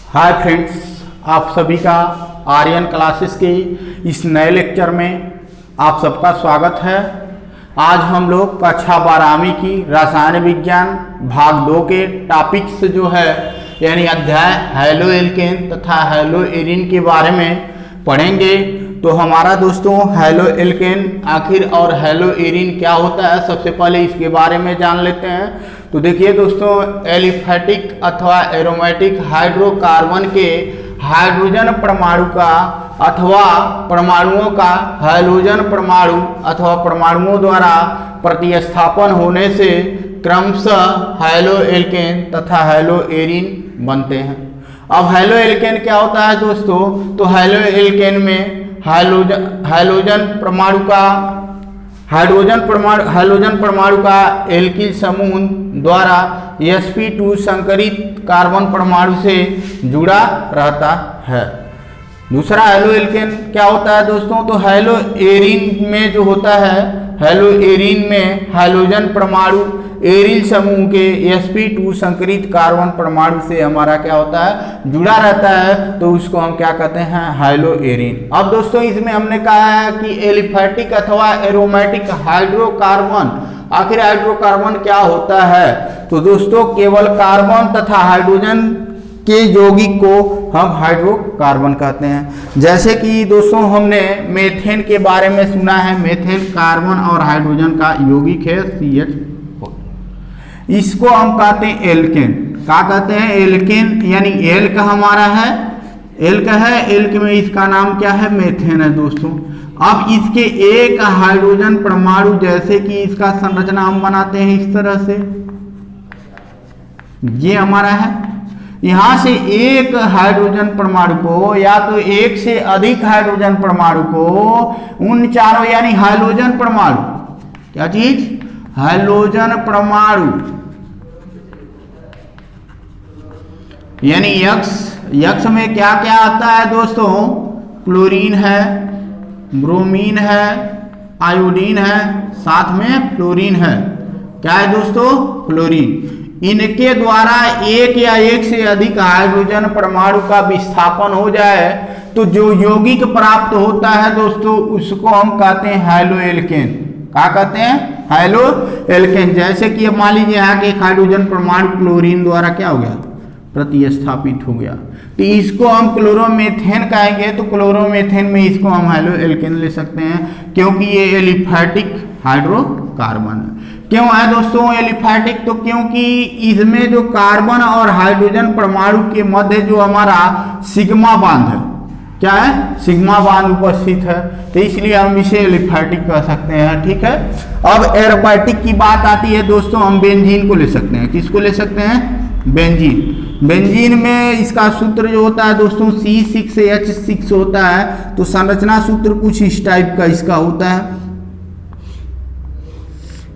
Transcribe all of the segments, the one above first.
Hi friends, आप सभी का आर्यन क्लासेस के इस नए लेक्चर में आप सबका स्वागत है। आज हम लोग कक्षा 12वीं की रसायन विज्ञान भाग 2 के टॉपिक्स जो है यानी अध्याय हैलो एल्केन तथा हैलो एरीन के बारे में पढ़ेंगे। तो हमारा दोस्तों हैलो एल्केन आखिर और हैलो एरीन क्या होता है, सबसे पहले इसके बारे में जान लेते हैं। तो देखिए दोस्तों, एलिफैटिक अथवा एरोमेटिक हाइड्रोकार्बन के हाइड्रोजन परमाणु का अथवा परमाणुओं का हैलोजन परमाणु अथवा परमाणुओं द्वारा प्रतिस्थापन होने से क्रमशः हैलो एल्केन तथा हैलो एरीन बनते हैं। अब हैलो एल्केन क्या होता है दोस्तों? तो हैलो एल्केन में हाइड्रोजन परमाणु का एल्किल समूह द्वारा sp2 संकरित कार्बन परमाणु से जुड़ा रहता है। दूसरा हैलो एल्केन क्या होता है दोस्तों? तो हैलो एरीन में जो होता है, हैलो एरीन में हाइड्रोजन परमाणु एरिल समूह के sp2 संकरित कार्बन परमाणु से हमारा क्या होता है, जुड़ा रहता है। तो उसको हम क्या कहते हैं, हैलो एरीन। अब दोस्तों इसमें हमने कहा है कि एलिफैटिक अथवा एरोमेटिक हाइड्रोकार्बन, आखिर हाइड्रोकार्बन क्या होता है? तो दोस्तों केवल कार्बन तथा हाइड्रोजन के यौगिक को हम हाइड्रोकार्बन कहते हैं। जैसे कि दोस्तों हमने मेथेन के बारे में सुना है, मेथेन कार्बन और हाइड्रोजन का यौगिक है CH, इसको हम कहते हैं एल्केन। क्या कहते हैं? एल्केन, यानी एल्क हमारा है, एल्क है, एल्क में इसका नाम क्या है, मेथेन है दोस्तों। अब इसके एक हाइड्रोजन परमाणु, जैसे कि इसका संरचना हम बनाते हैं इस तरह से, ये हमारा है। यहां से एक हाइड्रोजन परमाणु को या तो एक से अधिक हाइड्रोजन परमाणु को उन चारों यानी हाइड्रोजन परमाणु, क्या चीज, हाइड्रोजन परमाणु यानी यक्स में क्या क्या आता है दोस्तों? क्लोरीन है, ब्रोमीन है, आयोडीन है, साथ में फ्लोरीन है। क्या है दोस्तों? फ्लोरीन। इनके द्वारा एक या एक से अधिक हाइड्रोजन परमाणु का विस्थापन हो जाए तो जो यौगिक प्राप्त होता है दोस्तों, उसको हम कहते हैं हैलो एल्केन। क्या कहते हैं? Halo alkane. जैसे कि मान लीजिए यहाँ के एक हाइड्रोजन परमाणु क्लोरीन द्वारा क्या हो गया, प्रतिस्थापित हो गया, तो इसको हम क्लोरोमेथेन कहेंगे। तो क्लोरोमेथेन में इसको हम हैलो एल्केन ले सकते हैं, क्योंकि ये एलिफैटिक हाइड्रोकार्बन है। क्यों है दोस्तों एलिफैटिक? तो क्योंकि इसमें जो कार्बन और हाइड्रोजन परमाणु के मध्य जो हमारा सिग्मा बांध है, क्या है, सिग्मा बांध उपस्थित है, तो इसलिए हम इसे एलिफैटिक कह सकते हैं। ठीक है। अब एरोमेटिक की बात आती है दोस्तों, हम बेंजीन को ले सकते हैं। किसको ले सकते हैं? बेंजीन। बेंजीन में इसका सूत्र जो होता है दोस्तों C6H6 होता है। तो संरचना सूत्र कुछ इस टाइप का इसका होता है।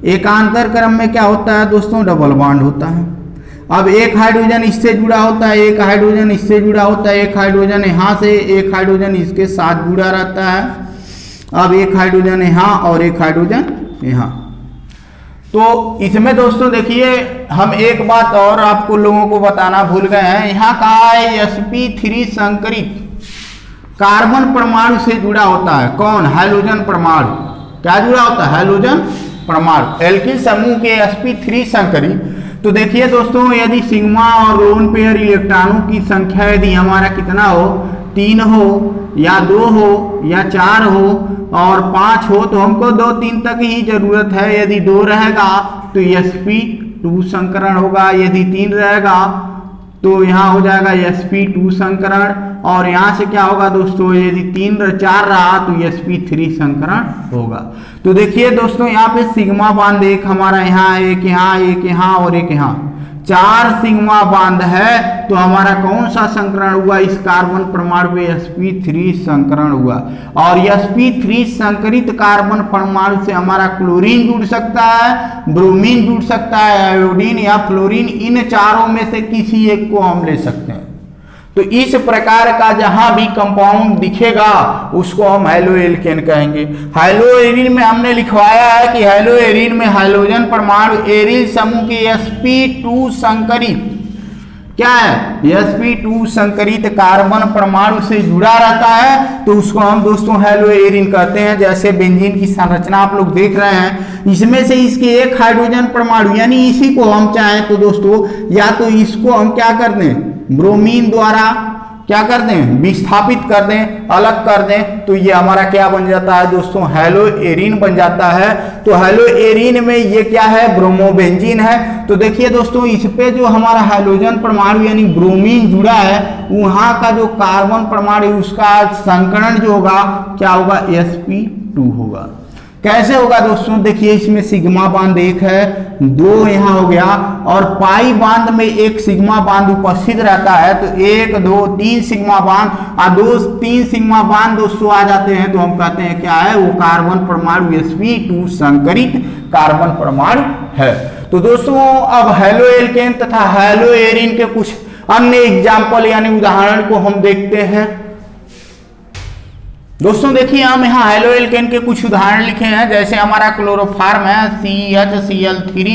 एकांतर क्रम में क्या होता है दोस्तों? डबल बॉन्ड होता है। अब एक हाइड्रोजन इससे जुड़ा होता है, एक हाइड्रोजन इससे जुड़ा होता है, एक हाइड्रोजन यहाँ से, एक हाइड्रोजन इसके साथ जुड़ा रहता है। अब एक हाइड्रोजन यहाँ और एक हाइड्रोजन यहाँ। तो इसमें दोस्तों देखिए, हम एक बात और आपको लोगों को बताना भूल गए हैं। यहाँ कहा है sp3 संकरित कार्बन परमाणु से जुड़ा होता है। कौन? हाइड्रोजन परमाणु। क्या जुड़ा होता है? हाइड्रोजन परमाणु एल्किल समूह के sp3 संकरित। तो देखिए दोस्तों, यदि सिग्मा और लोन पेयर इलेक्ट्रॉनों की संख्या यदि हमारा कितना हो, 3 हो या 2 हो या 4 हो और 5 हो, तो हमको 2 3 तक ही जरूरत है। यदि 2 रहेगा तो sp2 संकरण होगा, यदि 3 रहेगा तो यहाँ हो जाएगा sp2 संकरण, और यहाँ से क्या होगा दोस्तों, यदि 4 रहा तो sp3 संकरण होगा। तो देखिए दोस्तों, यहाँ पे सिग्मा बांध एक हमारा यहाँ, एक यहाँ, एक यहाँ और एक यहाँ, 4 सिग्मा बांध है। तो हमारा कौन सा संकरण हुआ? इस कार्बन परमाणु पे sp3 संकरण हुआ। और sp3 संकरित कार्बन परमाणु से हमारा क्लोरीन जुड़ सकता है, ब्रोमीन जुड़ सकता है, आयोडीन या फ्लोरीन, इन चारों में से किसी एक को हम ले सकते हैं। तो इस प्रकार का जहां भी कंपाउंड दिखेगा उसको हम हैलो एल्केन कहेंगे। हैलो एरीन में हमने लिखवाया है कि हैलो एरीन में हाइड्रोजन परमाणु एरिल समूह के sp2 संकरित क्या है, sp2 संकरित कार्बन परमाणु से जुड़ा रहता है, तो उसको हम दोस्तों हेलो एरिन कहते हैं। जैसे बेंजीन की संरचना आप लोग देख रहे हैं, इसमें से इसके एक हाइड्रोजन परमाणु यानी इसी को हम चाहें तो दोस्तों या तो इसको हम क्या कर दें, ब्रोमीन द्वारा क्या कर दें, विस्थापित कर दें, अलग कर दें, तो ये हमारा क्या बन जाता है दोस्तों, हेलो एरिन बन जाता है। तो हेलो एरिन में ये क्या है, ब्रोमोबेंजीन है। तो देखिए दोस्तों, इस पे जो हमारा हाइड्रोजन परमाणु यानी ब्रोमीन जुड़ा है, वहां का जो कार्बन परमाणु उसका संकरण जो होगा क्या होगा, sp2 होगा। कैसे होगा दोस्तों, देखिए इसमें सिग्मा बांध एक है, 2 यहाँ हो गया, और पाई बांध में एक सिग्मा बांध उपस्थित रहता है, तो 1 2 3 सिग्मा बांध, और 2 3 सिग्मा बांध दोस्तों आ जाते हैं, तो हम कहते हैं क्या है, वो कार्बन परमाणु sp2 संकरित कार्बन परमाणु है। तो दोस्तों अब हेलो एल्केन तथा हेलो एरिन के कुछ अन्य एग्जाम्पल यानी उदाहरण को हम देखते हैं। दोस्तों देखिए हम यहाँ हेलो एल्केन के कुछ उदाहरण लिखे हैं। जैसे हमारा क्लोरोफार्म है CHCl3,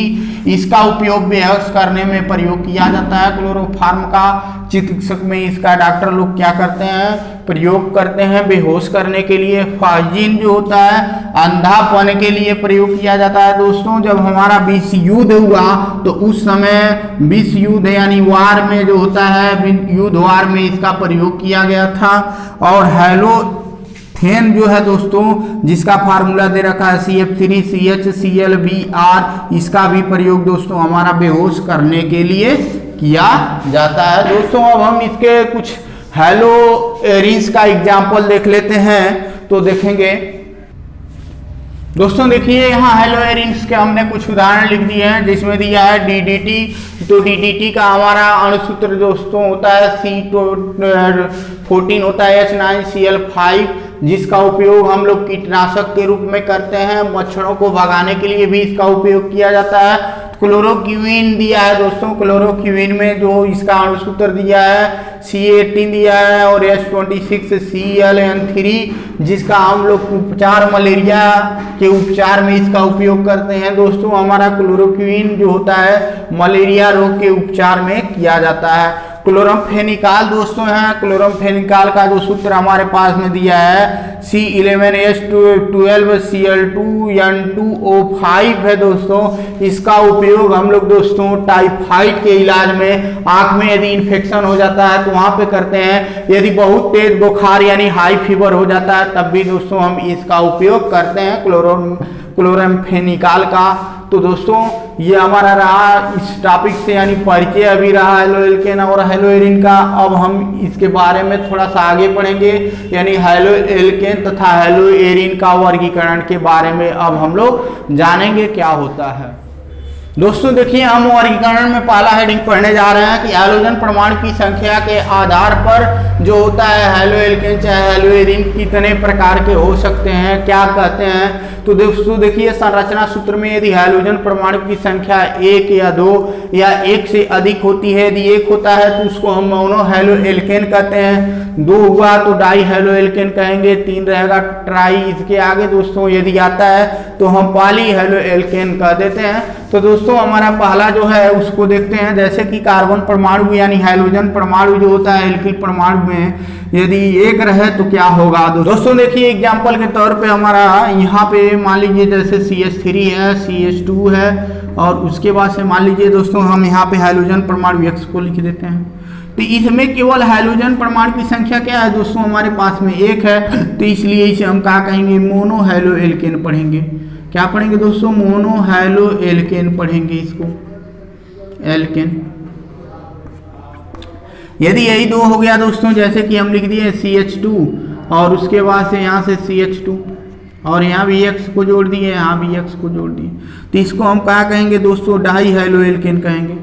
इसका उपयोग बेहोश करने में प्रयोग किया जाता है। क्लोरोफार्म का चिकित्सक में इसका डॉक्टर लोग क्या करते हैं, प्रयोग करते हैं बेहोश करने के लिए। फाजिन जो होता है अंधापन के लिए प्रयोग किया जाता है। दोस्तों जब हमारा विश्व युद्ध हुआ तो उस समय विश्व युद्ध यानी वार में जो होता है युद्ध वार में इसका प्रयोग किया गया था। और हेलोथेन जो है दोस्तों, जिसका फार्मूला दे रखा है CF3CHClBr, इसका भी प्रयोग दोस्तों हमारा बेहोश करने के लिए किया जाता है। दोस्तों अब हम इसके कुछ हेलो एरिन्स का एग्जाम्पल देख लेते हैं। तो देखेंगे दोस्तों, देखिए यहाँ हेलो एरिन्स के हमने कुछ उदाहरण लिख दिए हैं, जिसमें दिया है DDT। तो DDT का हमारा अणुसूत्र दोस्तों होता है C14 होता है H9Cl5, जिसका उपयोग हम लोग कीटनाशक के रूप में करते हैं। मच्छरों को भगाने के लिए भी इसका उपयोग किया जाता है। क्लोरोक्विन दिया है दोस्तों, क्लोरोक्विन में जो इसका अणुसूत्र दिया है C18 दिया है और H26ClN3, जिसका हम लोग उपचार मलेरिया के उपचार में इसका उपयोग करते हैं। दोस्तों हमारा क्लोरोक्विन जो होता है मलेरिया रोग के उपचार में किया जाता है। क्लोरमफेनिकाल दोस्तों है, क्लोरमफेनिकाल का जो सूत्र हमारे पास में दिया है C11H12L12N2O5 है दोस्तों। इसका उपयोग हम लोग दोस्तों टाइफाइड के इलाज में, आंख में यदि इन्फेक्शन हो जाता है तो वहां पे करते हैं। यदि बहुत तेज बुखार यानी हाई फीवर हो जाता है तब भी दोस्तों हम इसका उपयोग करते हैं क्लोरमफेनिकाल का। तो दोस्तों ये हमारा रहा इस टॉपिक से यानी परिचय अभी रहा हेलो एल्केन और हेलो एरिन का। अब हम इसके बारे में थोड़ा सा आगे पढ़ेंगे, यानी हेलो एल्केन तथा हेलो एरिन का वर्गीकरण के बारे में अब हम लोग जानेंगे क्या होता है। दोस्तों देखिए हम वर्गीकरण में पहला हेडिंग पढ़ने जा रहे हैं कि हाइड्रोजन परमाणु की संख्या के आधार पर जो होता है हेलो एल्केन चाहे हेलो एरिन कितने प्रकार के हो सकते हैं, क्या कहते हैं। तो दोस्तों देखिए संरचना सूत्र में यदि हाइड्रोजन परमाणु की संख्या 1 या 2 या 1 से अधिक होती है, यदि 1 होता है तो उसको हम मोनो हेलो एल्केन कहते हैं, 2 हुआ तो डाई हेलो एल्केन कहेंगे, 3 रहेगा ट्राई। इसके आगे दोस्तों यदि आता है तो हम पॉली हेलो एल्केन कह देते हैं। तो दोस्तों हमारा पहला जो है उसको देखते हैं। जैसे कि कार्बन परमाणु यानी हाइड्रोजन परमाणु जो होता है एल्किल परमाणु में यदि 1 रहे तो क्या होगा। दोस्तों देखिए एग्जाम्पल के तौर पे हमारा यहाँ पे मान लीजिए जैसे CH3 है, CH2 है, और उसके बाद से मान लीजिए दोस्तों हम यहाँ पे हाइड्रोजन परमाणु X को लिख देते हैं। तो इसमें केवल हाइड्रोजन परमाणु की संख्या क्या है दोस्तों, हमारे पास में 1 है, तो इसलिए इसे हम क्या कहेंगे, मोनो हेलो एल्केन पढ़ेंगे। क्या पढ़ेंगे दोस्तों, मोनो हेलो एल्केन पढ़ेंगे इसको, एल्केन। यदि यही 2 हो गया दोस्तों, जैसे कि हम लिख दिए CH2 और उसके बाद से यहाँ से CH2 और यहाँ भी X को जोड़ दिए, यहाँ भी X को जोड़ दिए, तो इसको हम क्या कहेंगे दोस्तों, डाई हेलो एल्केन कहेंगे,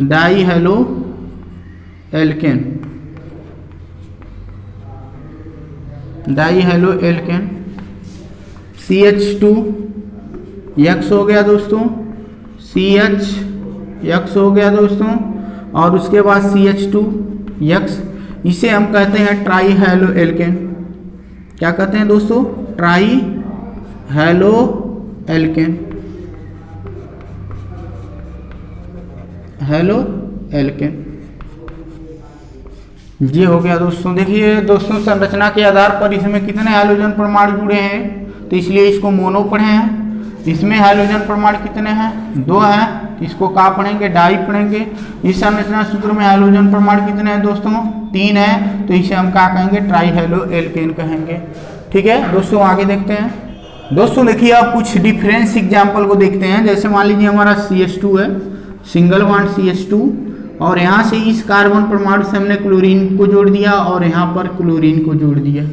die halo alkane, di halo alkene. CH2 X हो गया दोस्तों, CH X हो गया दोस्तों, और उसके बाद CH2 X, इसे हम कहते हैं ट्राई हेलो एल्केन। क्या कहते हैं दोस्तों, try halo alkane, halo alkane. ये हो गया दोस्तों। देखिए दोस्तों, संरचना के आधार पर इसमें कितने हाइड्रोजन परमाणु जुड़े हैं, तो इसलिए इसको मोनो पढ़े हैं। इसमें हाइड्रोजन परमाणु कितने हैं, 2 हैं, इसको क्या पढ़ेंगे, डाई पढ़ेंगे। इस संरचना सूत्र में हाइड्रोजन परमाणु कितने हैं दोस्तों, 3 है, तो इसे हम क्या कहेंगे, ट्राई हेलो एल्केन कहेंगे। ठीक है दोस्तों, आगे देखते हैं। दोस्तों देखिए, आप कुछ डिफरेंस एग्जाम्पल को देखते हैं। जैसे मान लीजिए हमारा CH2 है, सिंगल बॉन्ड CH2, और यहाँ से इस कार्बन परमाणु से हमने क्लोरीन को जोड़ दिया और यहाँ पर क्लोरीन को जोड़ दिया।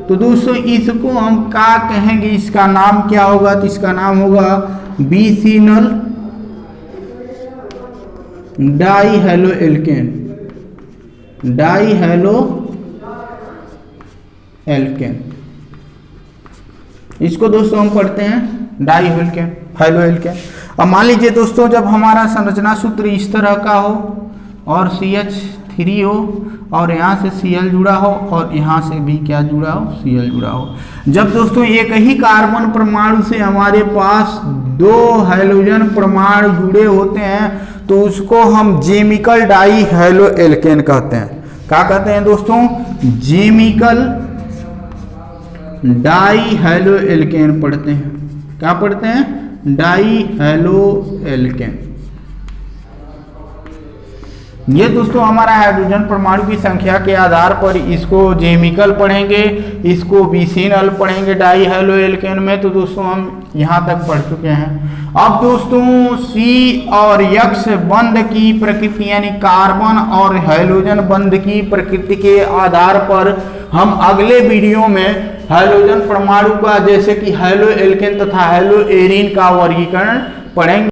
तो दोस्तों इसको हम क्या कहेंगे, इसका नाम क्या होगा, तो इसका नाम होगा vicinal di halo alkane, di halo alkane. इसको दोस्तों हम पढ़ते हैं डाई हेलो एल्केन। अब मान लीजिए दोस्तों, जब हमारा संरचना सूत्र इस तरह का हो और CH3 हो और यहाँ से Cl जुड़ा हो और यहाँ से भी क्या जुड़ा हो, Cl जुड़ा हो। जब दोस्तों एक ही कार्बन परमाणु से हमारे पास 2 हाइड्रोजन परमाणु जुड़े होते हैं तो उसको हम जेमिकल डाई हेलो एल्केन कहते हैं। क्या कहते हैं दोस्तों, जेमिकल डाई हेलो एल्केन पढ़ते हैं। क्या पढ़ते हैं, डाई हेलो एल्केन। ये दोस्तों हमारा हाइड्रोजन परमाणु की संख्या के आधार पर इसको जेमिकल पढ़ेंगे, इसको बीसिनल पढ़ेंगे डाई हेलो एल्केन में। तो दोस्तों हम यहाँ तक पढ़ चुके हैं। अब दोस्तों C और X बंध की प्रकृति यानी कार्बन और हाइड्रोजन बंध की प्रकृति के आधार पर हम अगले वीडियो में हाइड्रोजन परमाणु का जैसे कि हेलो एल्केन तथा हेलो एरीन का वर्गीकरण पढ़ेंगे।